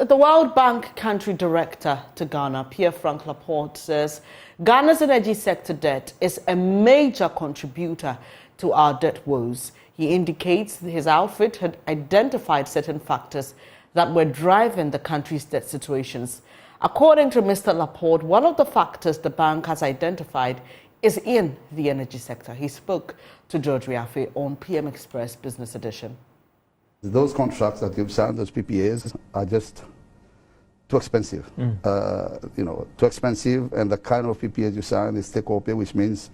the World Bank country director to Ghana, Pierre Laporte, says Ghana's energy sector debt is a major contributor to our debt woes. He indicates his outfit had identified certain factors that were driving the country's debt situations. According to Mr. Laporte, one of the factors the bank has identified is in the energy sector. He spoke to JoyNews on PM Express Business Edition. Those contracts that you've signed, those PPAs, are just too expensive. Too expensive, and the kind of PPAs you sign is take or pay, which means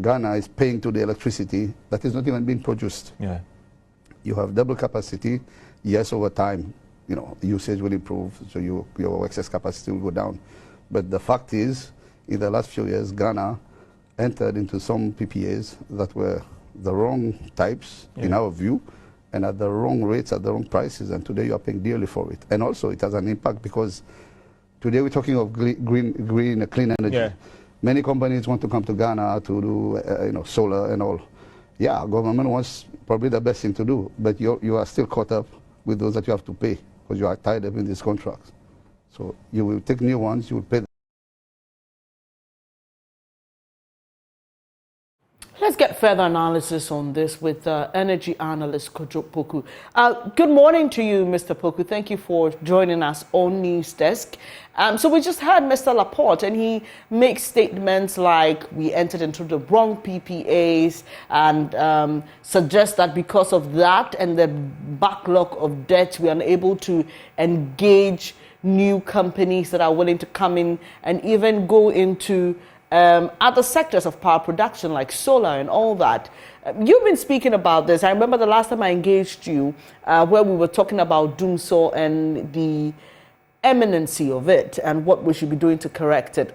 Ghana is paying to the electricity that is not even being produced. Yeah. You have double capacity. Yes, over time, usage will improve, so your excess capacity will go down. But the fact is, in the last few years, Ghana entered into some PPAs that were the wrong types, in our view, and at the wrong rates, at the wrong prices, and today you are paying dearly for it. And also it has an impact because today we're talking of clean energy. Yeah. Many companies want to come to Ghana to do solar and all. Yeah, government wants probably the best thing to do, but you are still caught up with those that you have to pay because you are tied up in these contracts. So you will take new ones, you will pay them. Let's get further analysis on this with energy analyst Kojo Poku. Good morning to you, Mr. Poku. Thank you for joining us on News Desk. So we just heard Mr. Laporte, and he makes statements like we entered into the wrong PPAs and suggests that because of that and the backlog of debt, we are unable to engage new companies that are willing to come in and even go into other sectors of power production like solar and all that. You've been speaking about this. I remember the last time I engaged you where we were talking about Doomsaw and the imminency of it and what we should be doing to correct it.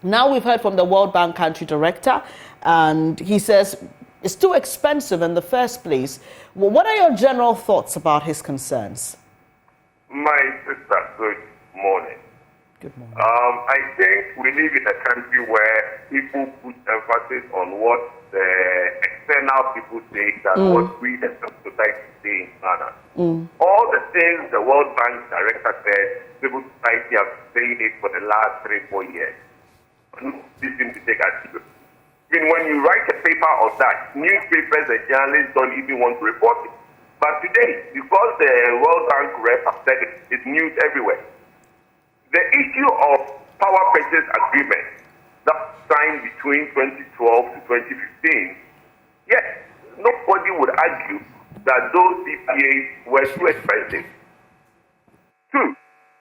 Now we've heard from the World Bank country director, and he says it's too expensive in the first place. Well, what are your general thoughts about his concerns? My sister, good morning. Good morning. I think we live in a country where people put emphasis on what the external people say than what we as a society say in Ghana. All the things the World Bank director said, civil society have been saying it for the last 3-4 years. This seems to take action. Even when you write a paper of that, newspapers and journalists don't even want to report it. But today, because the World Bank rep have said it, it's news everywhere. The issue of power purchase agreement that was signed between 2012 to 2015, yes, nobody would argue that those PPAs were too expensive. Two,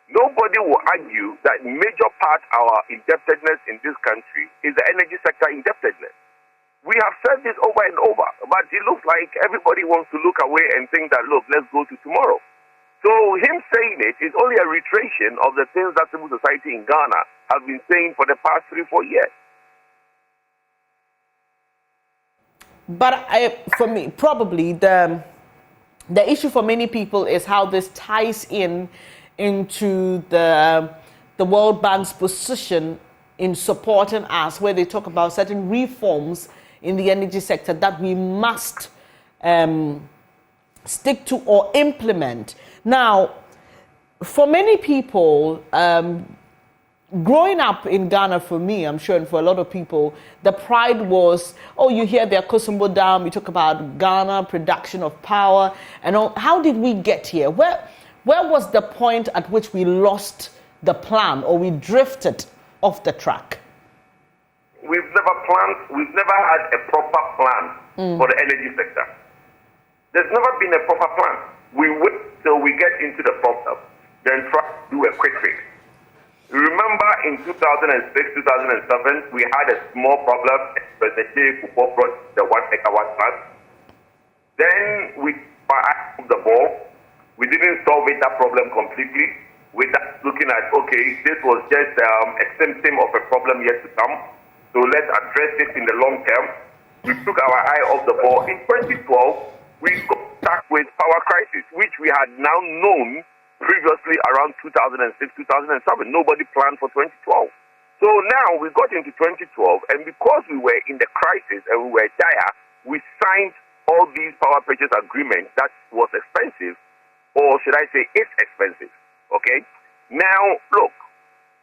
nobody will argue that major part of our indebtedness in this country is the energy sector indebtedness. We have said this over and over, but it looks like everybody wants to look away and think that, look, let's go to tomorrow. So him saying it is only a reiteration of the things that civil society in Ghana have been saying for the past 3-4 years. But for me, probably the issue for many people is how this ties into the World Bank's position in supporting us, where they talk about certain reforms in the energy sector that we must stick to or implement. Now, for many people, growing up in Ghana, for me, I'm sure, and for a lot of people, the pride was, you hear the Akosombo Dam, we talk about Ghana, production of power, and all. How did we get here? Where was the point at which we lost the plan or we drifted off the track? We've never had a proper plan for the energy sector. There's never been a proper plan. We wait till we get into the problem, then try to do a quick fix. Remember in 2006, 2007, we had a small problem. President Kupo brought the 1 megawatt plant. Then we moved the ball. We didn't solve that problem completely. Without looking at, this was just a symptom of a problem yet to come. So let's address it in the long term. We took our eye off the ball. In 2012, we got stuck with power crisis, which we had now known previously around 2006, 2007. Nobody planned for 2012. So now we got into 2012, and because we were in the crisis and we were dire, we signed all these power purchase agreements that was expensive, or should I say it's expensive. Okay? Now, look,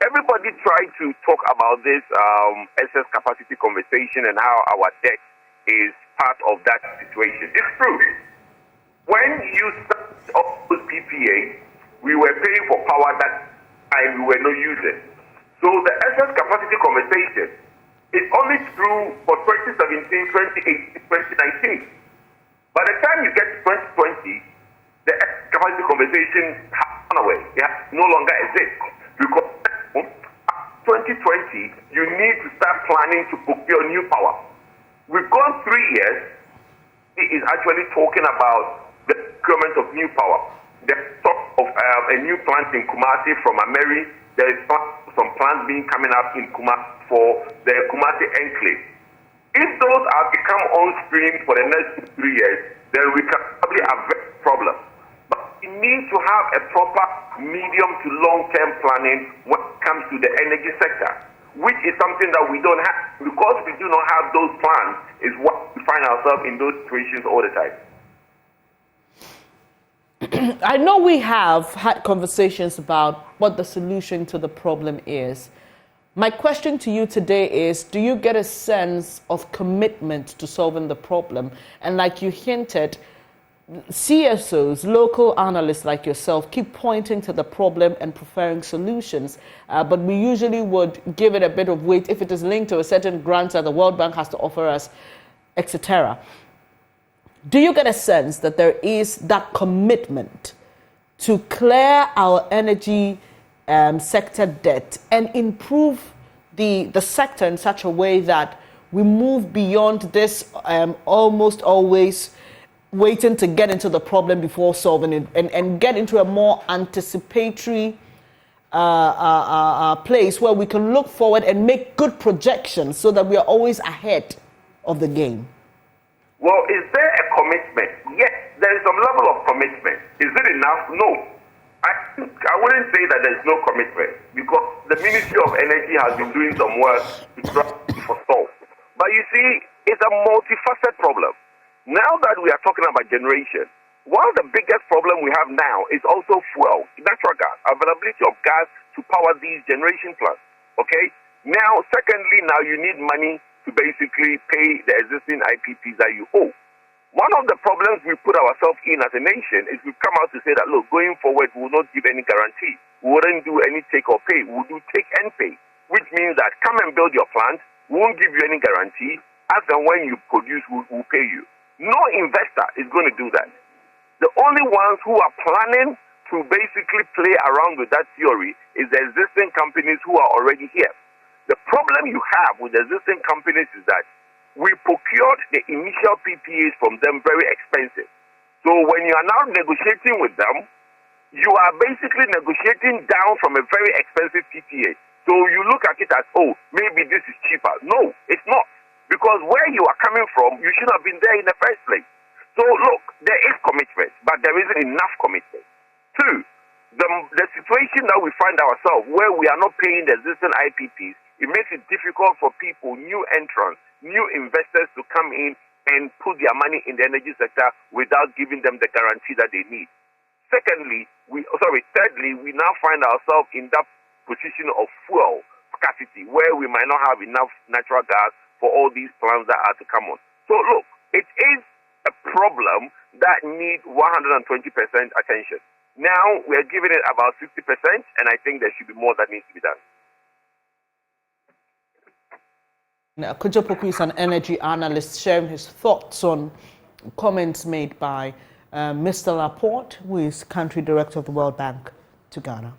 everybody tried to talk about this excess capacity conversation and how our debt is part of that situation. It's true. When you started off with PPA, we were paying for power that time we were not using. So the excess capacity conversation is only true for 2017, 2018, 2019. By the time you get to 2020, the excess capacity conversation has gone away. It no longer exists. Because 2020, you need to start planning to procure new power. We've gone 3 years. It is actually talking about the procurement of new power. There's talk of a new plant in Kumasi from Ameri. There is some plants being coming up in Kumasi for the Kumasi enclave. If those are become on stream for the next 3 years, then we can probably have a problem. But we need to have a proper medium to long-term planning when it comes to the energy sector, which is something that we don't have. Because we do not have those plans, is what we find ourselves in those situations all the time. I know we have had conversations about what the solution to the problem is. My question to you today is, do you get a sense of commitment to solving the problem? And like you hinted, CSOs, local analysts like yourself, keep pointing to the problem and preferring solutions. But we usually would give it a bit of weight if it is linked to a certain grant that the World Bank has to offer us, etc. Do you get a sense that there is that commitment to clear our energy sector debt and improve the sector in such a way that we move beyond this almost always waiting to get into the problem before solving it and get into a more anticipatory place where we can look forward and make good projections so that we are always ahead of the game? Well, is there a commitment? Yes, there is some level of commitment. Is it enough? No. I wouldn't say that there's no commitment because the Ministry of Energy has been doing some work to try to solve. But you see, it's a multifaceted problem. Now that we are talking about generation, one of the biggest problems we have now is also fuel, natural gas, availability of gas to power these generation plants. Okay? Now, secondly, now you need money to basically pay the existing IPPs that you owe. One of the problems we put ourselves in as a nation is we've come out to say that, look, going forward, we will not give any guarantee. We wouldn't do any take or pay. We'll do take and pay, which means that come and build your plant. We won't give you any guarantee. As and when you produce, we'll pay you. No investor is going to do that. The only ones who are planning to basically play around with that theory is the existing companies who are already here. The problem you have with the existing companies is that we procured the initial PPAs from them very expensive. So when you are now negotiating with them, you are basically negotiating down from a very expensive PPA. So you look at it as, oh, maybe this is cheaper. No, it's not. Because where you are coming from, you should have been there in the first place. So look, there is commitment, but there isn't enough commitment. Two, the situation that we find ourselves where we are not paying the existing IPPs, it makes it difficult for people, new entrants, new investors to come in and put their money in the energy sector without giving them the guarantee that they need. Thirdly, we now find ourselves in that position of fuel scarcity where we might not have enough natural gas for all these plants that are to come on. So look, it is a problem that needs 120% attention. Now we are giving it about 60%, and I think there should be more that needs to be done. Now, Kujopoku is an energy analyst sharing his thoughts on comments made by Mr. Laporte, who is country director of the World Bank to Ghana.